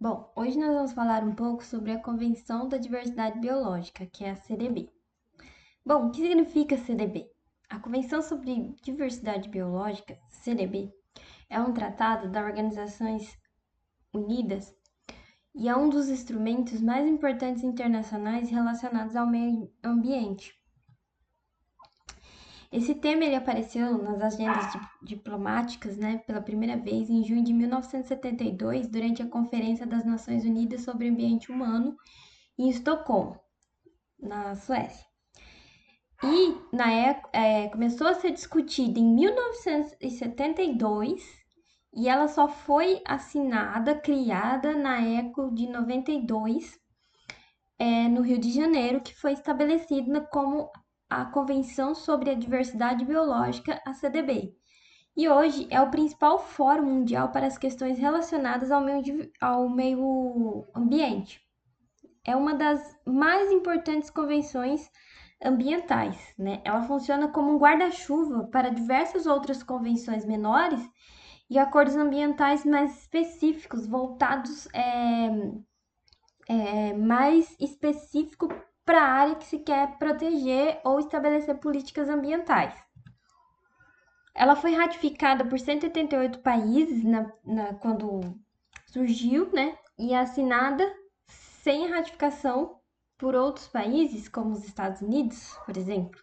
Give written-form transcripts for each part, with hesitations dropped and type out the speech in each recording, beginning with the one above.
Bom, hoje nós vamos falar um pouco sobre a Convenção da Diversidade Biológica, que é a CDB. Bom, o que significa CDB? A Convenção sobre Diversidade Biológica, CDB, é um tratado das Organizações Unidas e é um dos instrumentos mais importantes internacionais relacionados ao meio ambiente. Esse tema ele apareceu nas agendas diplomáticas, pela primeira vez em junho de 1972, durante a Conferência das Nações Unidas sobre o Ambiente Humano em Estocolmo, na Suécia. E na época começou a ser discutida em 1972 e ela só foi assinada, criada na ECO de 92, no Rio de Janeiro, que foi estabelecida como a Convenção sobre a Diversidade Biológica, a CDB. E hoje é o principal fórum mundial para as questões relacionadas ao meio ambiente. É uma das mais importantes convenções ambientais, né? Ela funciona como um guarda-chuva para diversas outras convenções menores e acordos ambientais mais específicos, voltados mais específico para a área que se quer proteger ou estabelecer políticas ambientais. Ela foi ratificada por 188 países quando surgiu, né? E assinada sem a ratificação por outros países, como os Estados Unidos, por exemplo.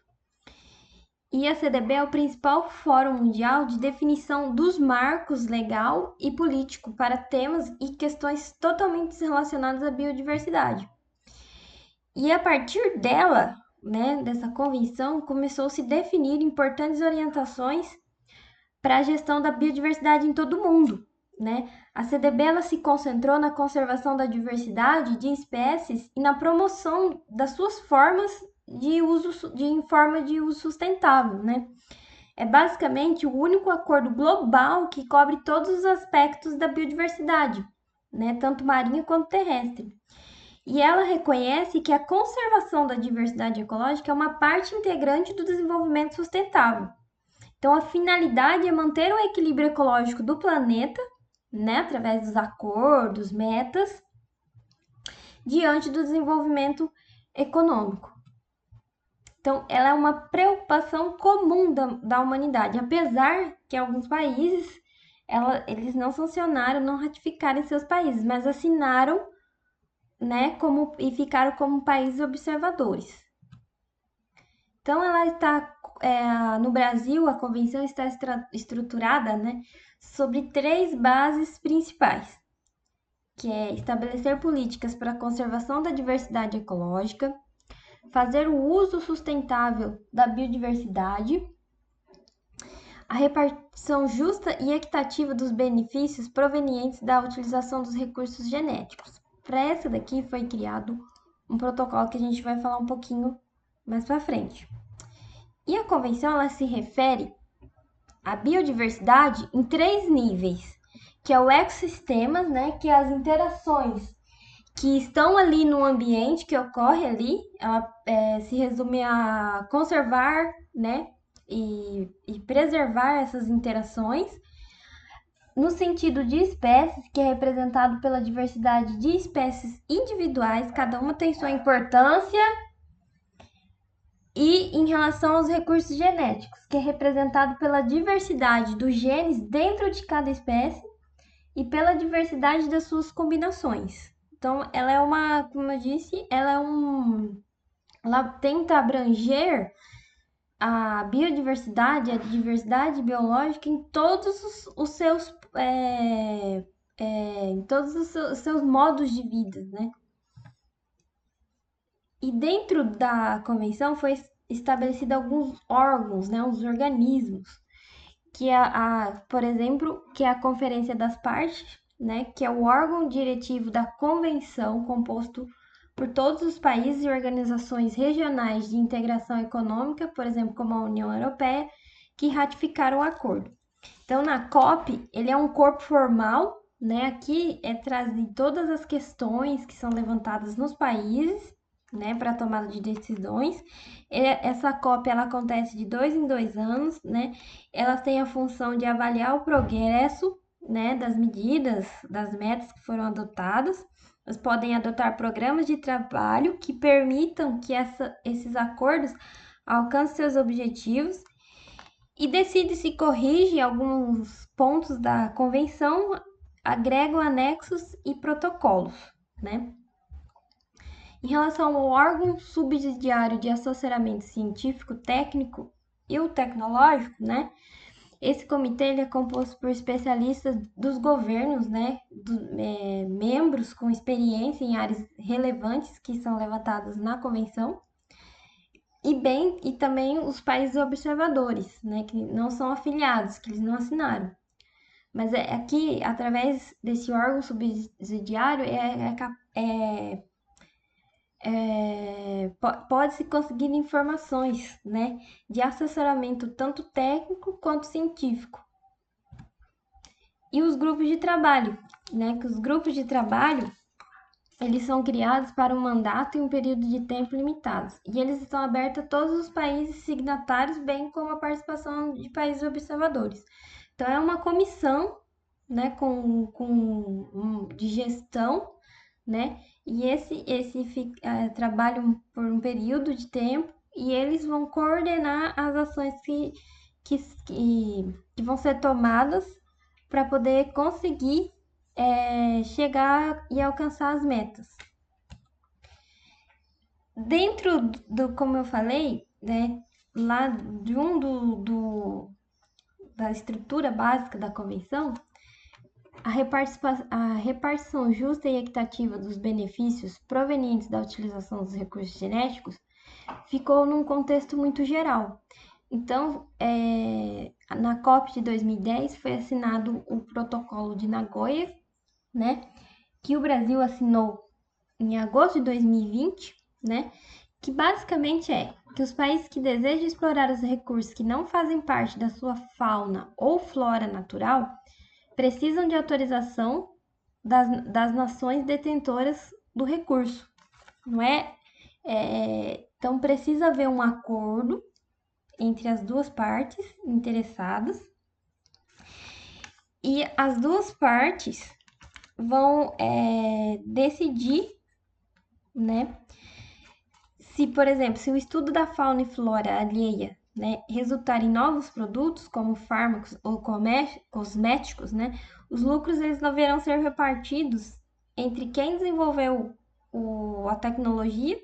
E a CDB é o principal fórum mundial de definição dos marcos legal e político para temas e questões totalmente relacionadas à biodiversidade. E a partir dela, né, dessa convenção, começou a se definir importantes orientações para a gestão da biodiversidade em todo o mundo, né? A CDB ela se concentrou na conservação da diversidade de espécies e na promoção das suas formas em forma de uso sustentável, né? É basicamente o único acordo global que cobre todos os aspectos da biodiversidade, né? Tanto marinha quanto terrestre. E ela reconhece que a conservação da diversidade ecológica é uma parte integrante do desenvolvimento sustentável. Então, a finalidade é manter o equilíbrio ecológico do planeta, né, através dos acordos, metas, diante do desenvolvimento econômico. Então, ela é uma preocupação comum da humanidade, apesar que alguns países eles não sancionaram, não ratificaram em seus países, mas assinaram, né, e ficaram como países observadores. Então, ela está no Brasil, a convenção está estruturada, né, sobre três bases principais, que é estabelecer políticas para a conservação da diversidade ecológica, fazer o uso sustentável da biodiversidade, a repartição justa e equitativa dos benefícios provenientes da utilização dos recursos genéticos. Para essa daqui foi criado um protocolo que a gente vai falar um pouquinho mais para frente. E a convenção ela se refere à biodiversidade em três níveis, que é o ecossistemas, né, que é as interações que estão ali no ambiente que ocorre ali, ela se resume a conservar, né, e preservar essas interações. No sentido de espécies, que é representado pela diversidade de espécies individuais, cada uma tem sua importância, e em relação aos recursos genéticos, que é representado pela diversidade dos genes dentro de cada espécie e pela diversidade das suas combinações. Então, ela é como eu disse, ela tenta abranger a biodiversidade, a diversidade biológica em todos os seus, em todos os seus modos de vida, né? E dentro da convenção foi estabelecido alguns órgãos, né, uns organismos, que por exemplo, que é a Conferência das Partes, né, que é o órgão diretivo da convenção, composto por todos os países e organizações regionais de integração econômica, por exemplo, como a União Europeia, que ratificaram o acordo. Então, na COP, ele é um corpo formal, né? Aqui é trazer todas as questões que são levantadas nos países, né, para tomada de decisões. Essa COP ela acontece de 2 em 2 anos, né? Ela tem a função de avaliar o progresso, né, das medidas, das metas que foram adotadas. Eles podem adotar programas de trabalho que permitam que esses acordos alcancem seus objetivos e decide se corrige alguns pontos da convenção, agregam anexos e protocolos, né? Em relação ao órgão subsidiário de assessoramento científico, técnico e o tecnológico, né? Esse comitê ele é composto por especialistas dos governos, né? Membros com experiência em áreas relevantes que são levantadas na convenção e também os países observadores, né? Que não são afiliados, que eles não assinaram. Mas aqui, através desse órgão subsidiário, pode-se conseguir informações, né, de assessoramento tanto técnico quanto científico. E os grupos de trabalho, né, que os grupos de trabalho, eles são criados para um mandato e um período de tempo limitados. E eles estão abertos a todos os países signatários, bem como a participação de países observadores. Então, é uma comissão, né, de gestão, né? E esse trabalham por um período de tempo e eles vão coordenar as ações que vão ser tomadas para poder conseguir chegar e alcançar as metas. Dentro como eu falei, né, lá da estrutura básica da convenção, a repartição justa e equitativa dos benefícios provenientes da utilização dos recursos genéticos ficou num contexto muito geral. Então, na COP de 2010 foi assinado o Protocolo de Nagoya, né, que o Brasil assinou em agosto de 2020, né, que basicamente é que os países que desejam explorar os recursos que não fazem parte da sua fauna ou flora natural precisam de autorização das nações detentoras do recurso, não é? Então, precisa haver um acordo entre as duas partes interessadas e as duas partes vão decidir, né? Se, por exemplo, se o estudo da fauna e flora alheia, né, resultar em novos produtos, como fármacos ou cosméticos, né, os lucros eles deverão ser repartidos entre quem desenvolveu a tecnologia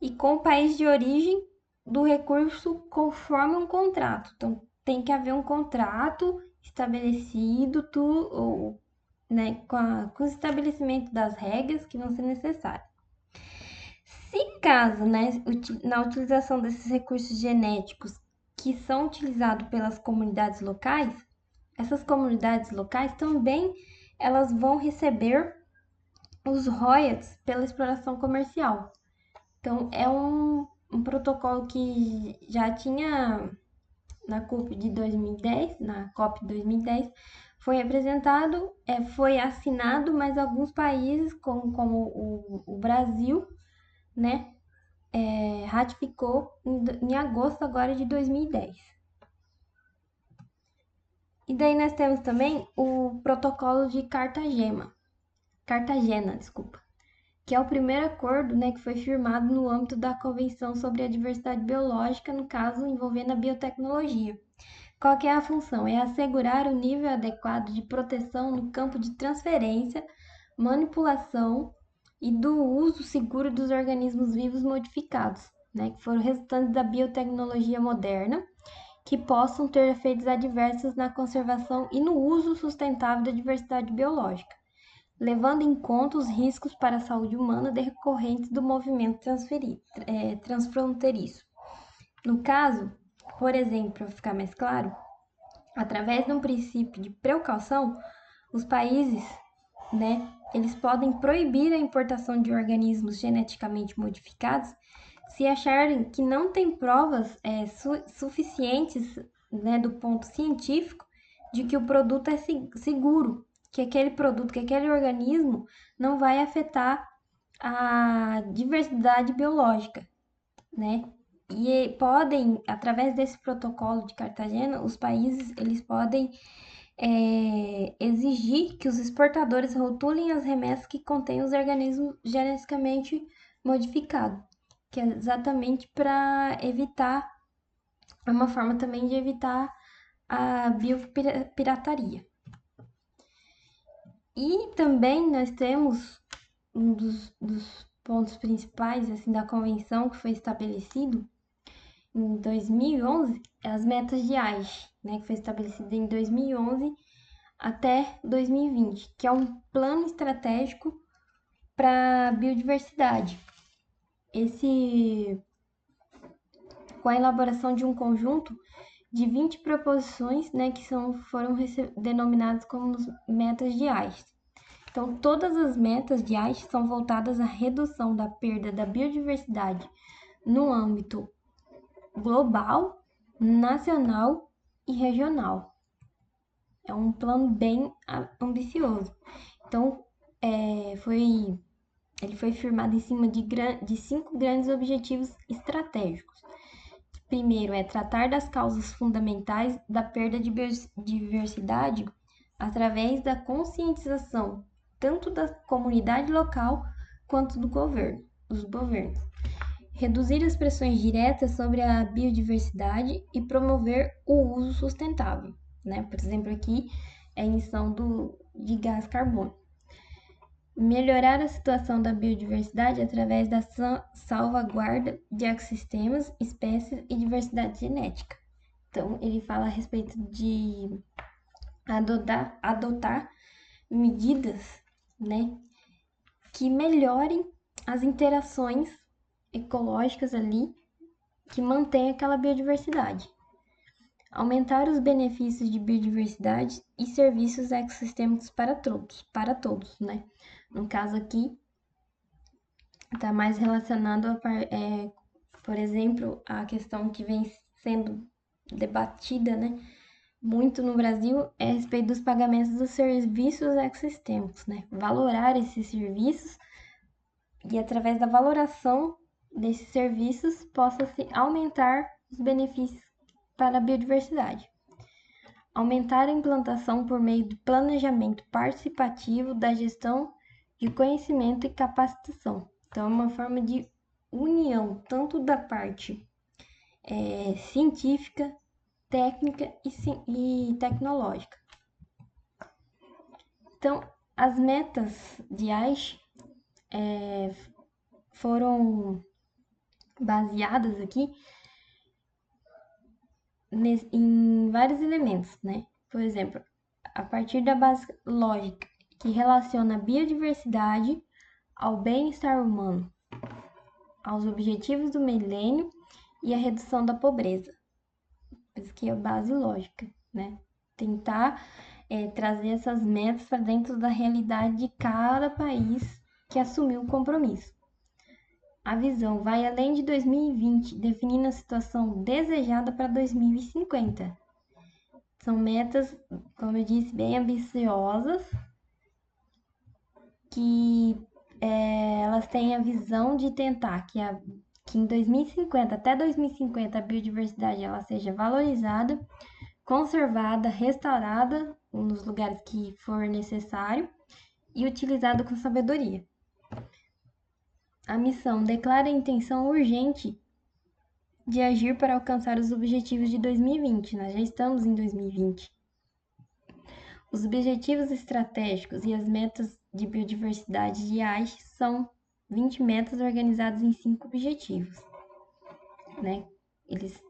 e com o país de origem do recurso conforme um contrato. Então, tem que haver um contrato estabelecido, né, com o estabelecimento das regras que vão ser necessárias. Se caso, né, na utilização desses recursos genéticos que são utilizados pelas comunidades locais, essas comunidades locais também elas vão receber os royalties pela exploração comercial. Então, é um protocolo que já tinha na COP de 2010, foi apresentado, foi assinado, mas alguns países, como o Brasil, né, ratificou em agosto agora de 2010. E daí nós temos também o protocolo de Cartagena, que é o primeiro acordo, né, que foi firmado no âmbito da Convenção sobre a Diversidade Biológica, no caso envolvendo a biotecnologia. Qual que é a função? É assegurar o nível adequado de proteção no campo de transferência, manipulação e do uso seguro dos organismos vivos modificados, né, que foram resultantes da biotecnologia moderna, que possam ter efeitos adversos na conservação e no uso sustentável da diversidade biológica, levando em conta os riscos para a saúde humana decorrentes do movimento transfronteiriço. No caso, por exemplo, para ficar mais claro, através de um princípio de precaução, os países, né, eles podem proibir a importação de organismos geneticamente modificados se acharem que não tem provas suficientes, né, do ponto científico de que o produto é seguro, que aquele produto, que aquele organismo não vai afetar a diversidade biológica, né? E podem, através desse protocolo de Cartagena, os países eles podem exigir que os exportadores rotulem as remessas que contêm os organismos geneticamente modificados, que é exatamente para evitar, é uma forma também de evitar a biopirataria. E também nós temos um dos pontos principais assim, da convenção que foi estabelecido em 2011, as metas de Aichi, né, que foi estabelecida em 2011 até 2020, que é um plano estratégico para a biodiversidade. Com a elaboração de um conjunto de 20 proposições, né, que foram denominadas como metas de Aichi. Então, todas as metas de Aichi são voltadas à redução da perda da biodiversidade no âmbito global, nacional e regional. É um plano bem ambicioso. Então, ele foi firmado em cima de 5 grandes objetivos estratégicos. Primeiro é tratar das causas fundamentais da perda de biodiversidade através da conscientização tanto da comunidade local quanto dos governos. Reduzir as pressões diretas sobre a biodiversidade e promover o uso sustentável, né? Por exemplo, aqui é a emissão de gás carbônico. Melhorar a situação da biodiversidade através da salvaguarda de ecossistemas, espécies e diversidade genética. Então, ele fala a respeito de adotar medidas, né, que melhorem as interações ecológicas ali, que mantém aquela biodiversidade. Aumentar os benefícios de biodiversidade e serviços ecossistêmicos para todos, né? No caso aqui, está mais relacionado, por exemplo, a questão que vem sendo debatida, né, muito no Brasil, é a respeito dos pagamentos dos serviços ecossistêmicos, né? Valorar esses serviços e, através da valoração desses serviços, possa-se aumentar os benefícios para a biodiversidade. Aumentar a implantação por meio do planejamento participativo da gestão de conhecimento e capacitação. Então, é uma forma de união tanto da parte científica, técnica e tecnológica. Então, as metas de Aichi foram baseadas aqui em vários elementos, né? Por exemplo, a partir da base lógica que relaciona a biodiversidade ao bem-estar humano, aos objetivos do milênio e à redução da pobreza. Isso que é a base lógica, né? Tentar trazer essas metas para dentro da realidade de cada país que assumiu o compromisso. A visão vai além de 2020, definindo a situação desejada para 2050. São metas, como eu disse, bem ambiciosas, que elas têm a visão de tentar que em 2050, até 2050, a biodiversidade ela seja valorizada, conservada, restaurada nos lugares que for necessário e utilizada com sabedoria. A missão declara a intenção urgente de agir para alcançar os objetivos de 2020. Nós já estamos em 2020. Os objetivos estratégicos e as metas de biodiversidade de Aichi são 20 metas organizadas em 5 objetivos, né? Eles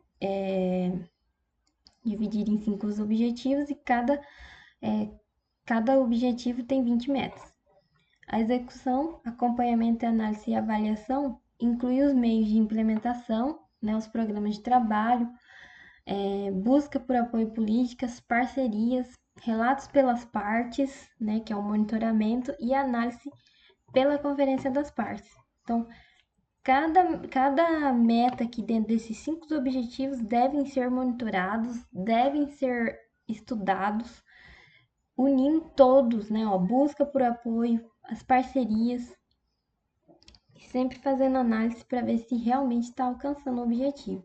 dividiram em 5 os objetivos e cada objetivo tem 20 metas. A execução, acompanhamento, análise e avaliação inclui os meios de implementação, né, os programas de trabalho, busca por apoio políticas, parcerias, relatos pelas partes, né, que é o monitoramento, e análise pela conferência das partes. Então, cada meta aqui dentro desses 5 objetivos devem ser monitorados, devem ser estudados, unindo todos, né, busca por apoio, as parcerias, e sempre fazendo análise para ver se realmente está alcançando o objetivo.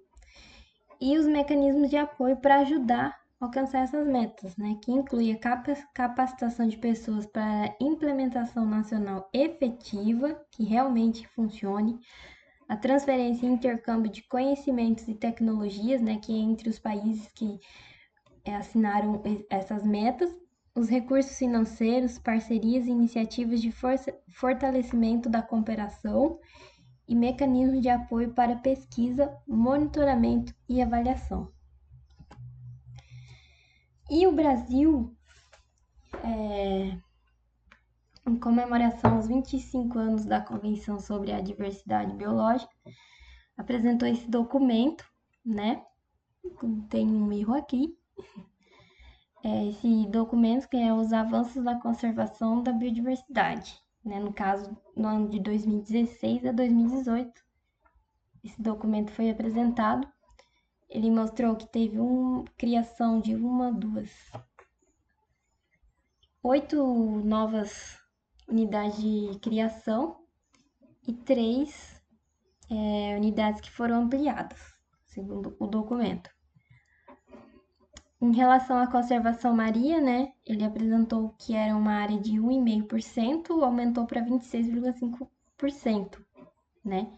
E os mecanismos de apoio para ajudar alcançar essas metas, né, que inclui a capacitação de pessoas para a implementação nacional efetiva, que realmente funcione, a transferência e intercâmbio de conhecimentos e tecnologias, né, que é entre os países que assinaram essas metas, os recursos financeiros, parcerias e iniciativas de fortalecimento da cooperação e mecanismos de apoio para pesquisa, monitoramento e avaliação. E o Brasil, em comemoração aos 25 anos da Convenção sobre a Diversidade Biológica, apresentou esse documento, né? Tem um erro aqui. Esse documento que é os avanços na conservação da biodiversidade, né? No caso, no ano de 2016 a 2018, esse documento foi apresentado. Ele mostrou que teve criação de 8 novas unidades de criação e 3 unidades que foram ampliadas, segundo o documento. Em relação à conservação marinha, né, ele apresentou que era uma área de 1,5%, aumentou para 26,5%, né,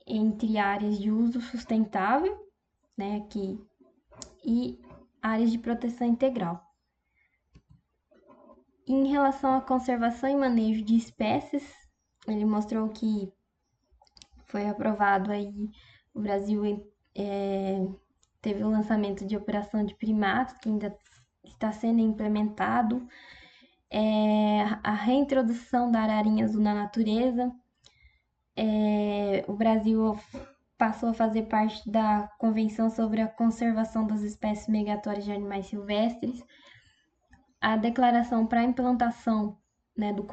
entre áreas de uso sustentável, né, aqui, e áreas de proteção integral. Em relação à conservação e manejo de espécies, ele mostrou que foi aprovado aí, o Brasil teve o lançamento de operação de primatas, que ainda está sendo implementado, a reintrodução da ararinha azul na natureza, o Brasil passou a fazer parte da Convenção sobre a Conservação das Espécies Migratórias de Animais Silvestres, a declaração para a implantação, né, do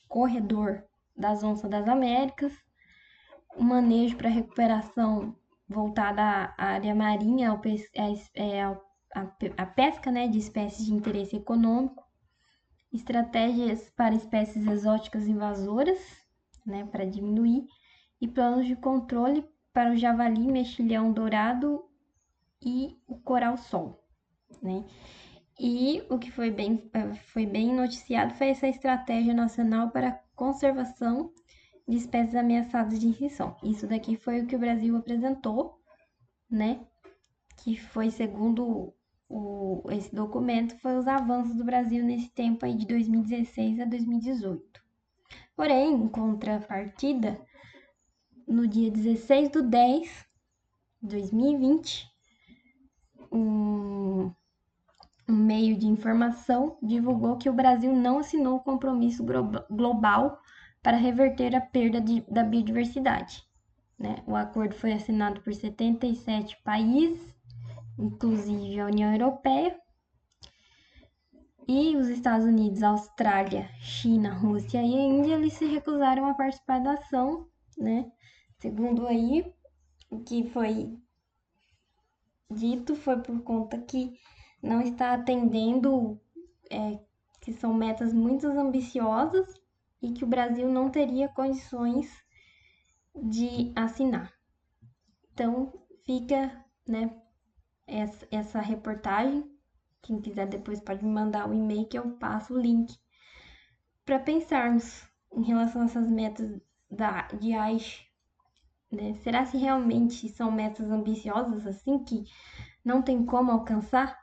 corredor das onças das Américas, o manejo para recuperação voltada à área marinha, a pesca, né, de espécies de interesse econômico, estratégias para espécies exóticas invasoras, né, para diminuir, e planos de controle para o javali, mexilhão dourado e o coral-sol, né? E o que foi bem noticiado foi essa estratégia nacional para a conservação de espécies ameaçadas de extinção. Isso daqui foi o que o Brasil apresentou, né? Que foi, segundo esse documento, foi os avanços do Brasil nesse tempo aí de 2016 a 2018. Porém, em contrapartida, no dia 16 de 10 de 2020, um meio de informação divulgou que o Brasil não assinou o compromisso global para reverter a perda da biodiversidade, né? O acordo foi assinado por 77 países, inclusive a União Europeia, e os Estados Unidos, Austrália, China, Rússia e a Índia, eles se recusaram a participar da ação, né? Segundo aí, o que foi dito foi por conta que não está atendendo, que são metas muito ambiciosas e que o Brasil não teria condições de assinar. Então, fica, né, essa reportagem. Quem quiser depois pode me mandar o e-mail que eu passo o link para pensarmos em relação a essas metas de Aichi, né? Será se realmente são metas ambiciosas assim que não tem como alcançar,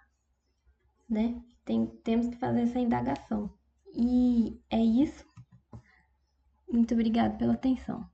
né? Temos que fazer essa indagação. E é isso. Muito obrigada pela atenção.